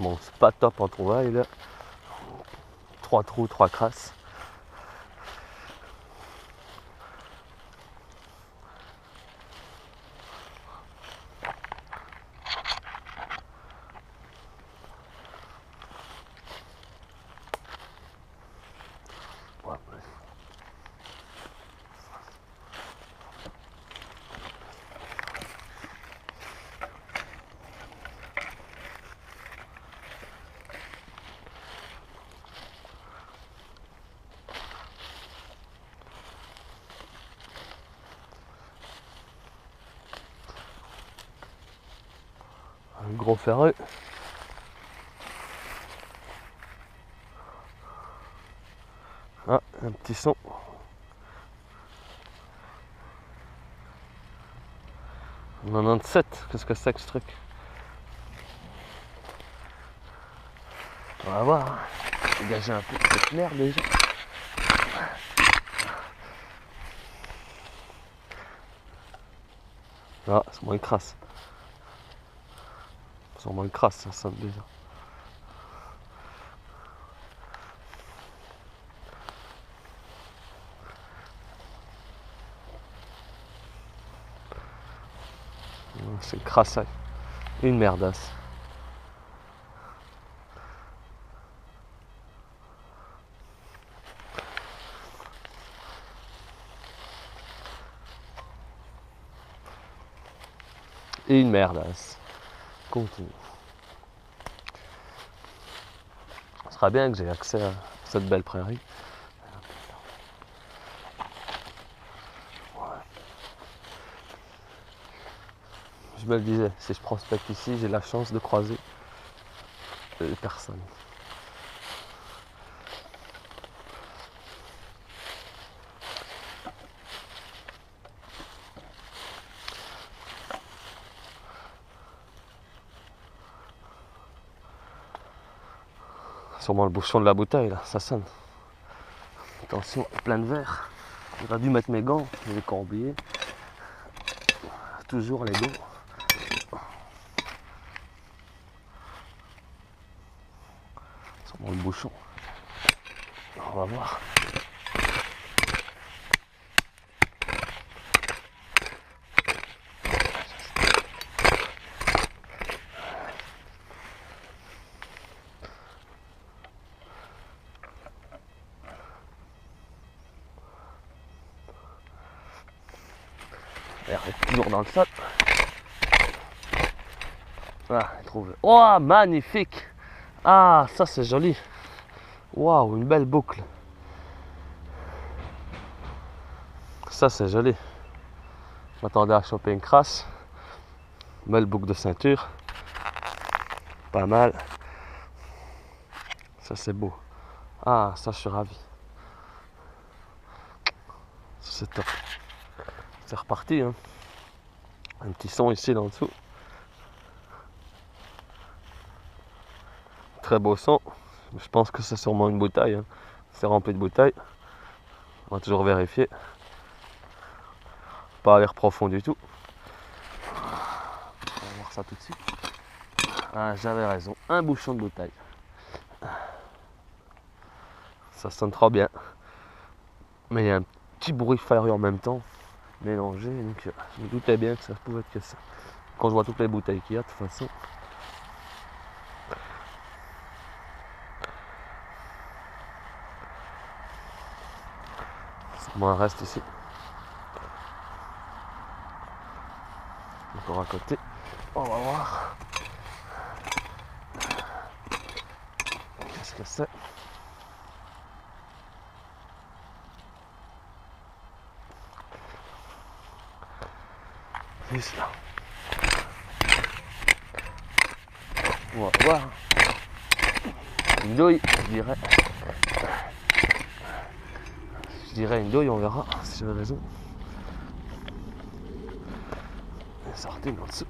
Bon, c'est pas top en trouvaille là. 3 trous, 3 crasses. Ouais. Un gros ferreux. Ah, un petit son. « 97, qu'est-ce que c'est que ce truc? On va voir, hein. Dégager un peu de cette merde déjà. Ah, c'est moins crasse. C'est moins crasse, ça sonne déjà. C'est une crassaille. Une merdasse. Et une merdasse. Continue. Ce sera bien que j'ai accès à cette belle prairie. Ouais. Je me le disais, si je prospecte ici, j'ai la chance de croiser les personnes. Sûrement le bouchon de la bouteille là, ça sonne. Attention, plein de verre. J'aurais dû mettre mes gants, je les ai oubliés. Toujours les gants. Sûrement le bouchon. On va voir. Elle est toujours dans le sac. Ah, elle trouve. Oh, magnifique! Ah, ça c'est joli. Waouh, une belle boucle. Ça c'est joli. Je m'attendais à choper une crasse. Belle boucle de ceinture. Pas mal. Ça c'est beau. Ah, ça je suis ravi. C'est top. C'est reparti, hein. Un petit son ici en dessous. Très beau son. Je pense que c'est sûrement une bouteille, hein. C'est rempli de bouteilles. On va toujours vérifier. Pas à l'air profond du tout. On va voir ça tout de suite. Ah, j'avais raison. Un bouchon de bouteille. Ça sonne trop bien. Mais il y a un petit bruit ferreux en même temps. Mélangé. Donc je me doutais bien que ça pouvait être que ça. Quand je vois toutes les bouteilles qu'il y a, de toute façon. Moi, un reste ici. Encore à côté. On va voir. Qu'est-ce que c'est? Juste là. On va voir. Une douille, je dirais. Je dirais une douille, on verra si j'avais raison. Sortez en dessous.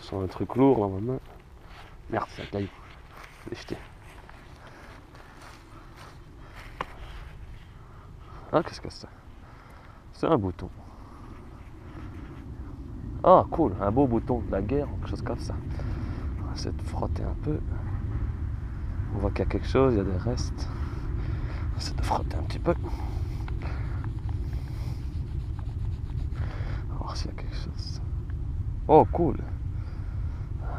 Je sens un truc lourd dans ma main. Merde, c'est un caillou. Je l'ai jeté. Ah, qu'est-ce que c'est? C'est un bouton. Ah cool, un beau bouton de la guerre, quelque chose comme ça. On va essayer de frotter un peu. On voit qu'il y a quelque chose, il y a des restes. On va essayer de frotter un petit peu. On va voir s'il y a quelque chose. Oh cool.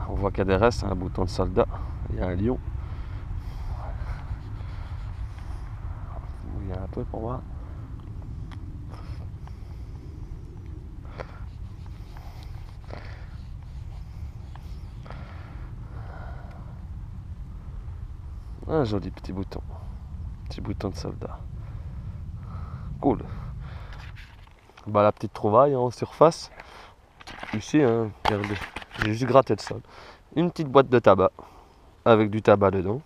On voit qu'il y a des restes, un bouton de soldat. Il y a un lion. Il y a un peu pour voir. Un joli petit bouton. Petit bouton de soldat. Cool. Bah, la petite trouvaille en surface. Ici, hein, regardez. J'ai juste gratté le sol. Une petite boîte de tabac. Avec du tabac dedans.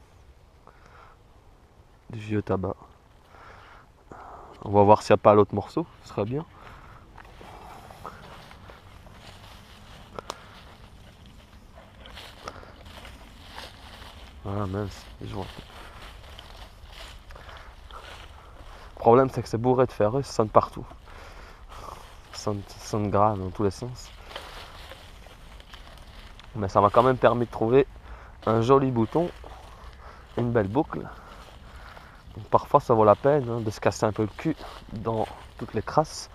Du vieux tabac. On va voir s'il n'y a pas l'autre morceau. Ce serait bien. Ah mince, je vois. Le problème, c'est que c'est bourré de ferreux, ça sonne partout. Ça sonne grave dans tous les sens. Mais ça m'a quand même permis de trouver un joli bouton, une belle boucle. Donc parfois, ça vaut la peine hein, de se casser un peu le cul dans toutes les crasses.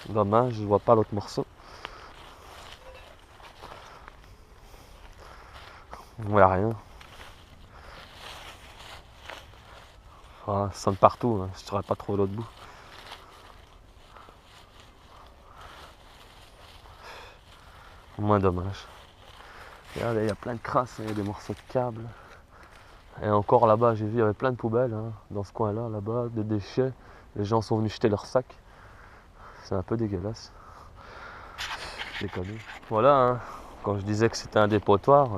Dommage, je vois pas l'autre morceau. On voit rien. Ah, ça sonne partout, hein. Je ne saurais pas trop l'autre bout. Moins dommage. Regardez, il y a plein de crasses, il y a des morceaux de câbles. Et encore là-bas, j'ai vu, il y avait plein de poubelles hein, dans ce coin-là, là-bas, des déchets. Les gens sont venus jeter leurs sacs. C'est un peu dégueulasse. Déconner. Voilà, hein. Quand je disais que c'était un dépotoir,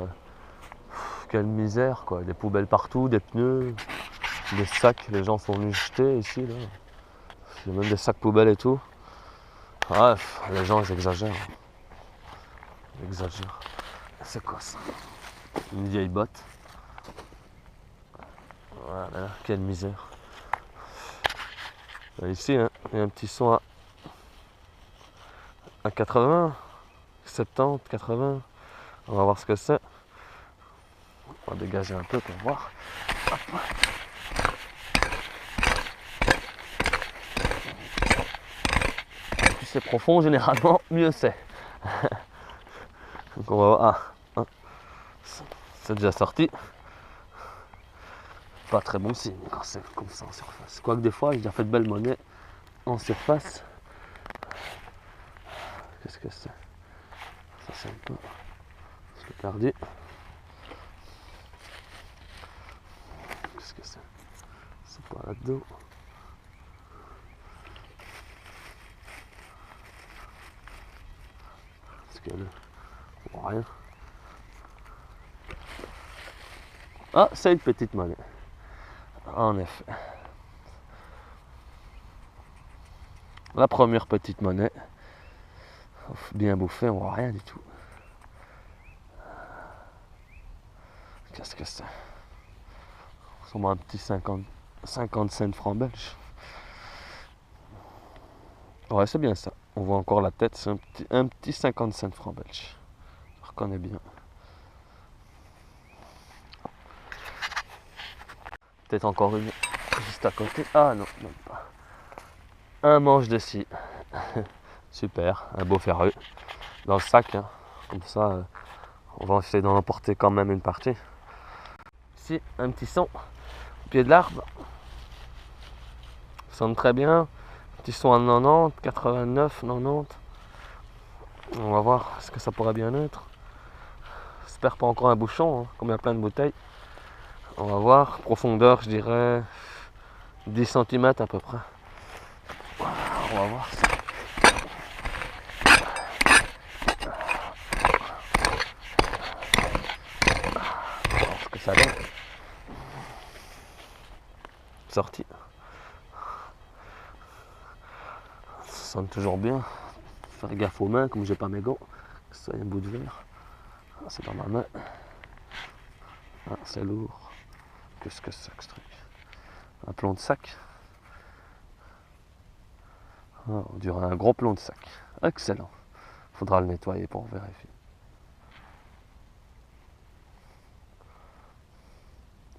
quelle misère, quoi. Des poubelles partout, des pneus, des sacs, les gens sont venus jeter ici, là. Il y a même des sacs poubelles et tout. Bref, les gens, ils exagèrent. Ils exagèrent. C'est quoi ça? Une vieille botte. Voilà, quelle misère. Ici, hein, il y a un petit son à 80, 70, 80. On va voir ce que c'est. On va dégager un peu pour voir. Hop. Plus c'est profond, généralement, mieux c'est. Donc on va voir. Ah, c'est déjà sorti. Pas très bon signe quand c'est comme ça en surface. Quoique des fois, j'ai déjà fait de belles monnaies en surface. Qu'est-ce que c'est? Ça c'est un peu. Je l'ai perdu. Qu'est-ce que c'est? C'est pas là-dedans. Parce que là, on voit rien. Ah, c'est une petite monnaie. En effet. La première petite monnaie. Bien bouffée, on voit rien du tout. Qu'est-ce que c'est? Sûrement un petit 50 cents francs belges. Ouais, c'est bien ça. On voit encore la tête, c'est un petit 50 cents francs belges. Je reconnais bien. Peut-être encore une juste à côté. Ah non, même pas. Un manche de scie. Super, un beau ferreux. Dans le sac, hein. Comme ça, on va essayer d'en emporter quand même une partie. Ici, un petit son au pied de l'arbre. Ça sonne très bien. Petit son à 90, 89, 90. On va voir ce que ça pourrait bien être. J'espère pas encore un bouchon, hein, comme il y a plein de bouteilles. On va voir. Profondeur, je dirais 10 cm à peu près. On va voir ça. On va voir ce que ça donne. Sorti. Ça sonne toujours bien. Faire gaffe aux mains, comme j'ai pas mes gants. Ça y a un bout de verre. Ah, c'est dans ma main. Ah, c'est lourd. Qu'est-ce que c'est que ce truc? Un plomb de sac. Ah, on dirait un gros plomb de sac. Excellent. Faudra le nettoyer pour vérifier.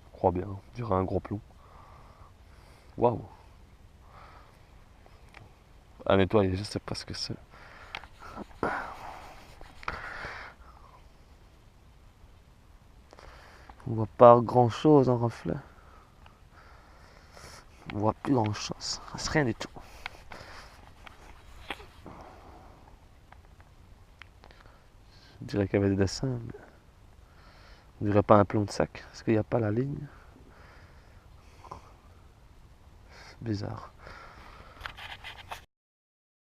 Je crois bien, on dirait un gros plomb. Waouh. À nettoyer, je sais pas ce que c'est. On voit pas grand chose en reflet. On voit plus grand chose. C'est rien du tout. Je dirais qu'il y avait des dessins, mais on dirait pas un plomb de sac, parce qu'il n'y a pas la ligne. C'est bizarre.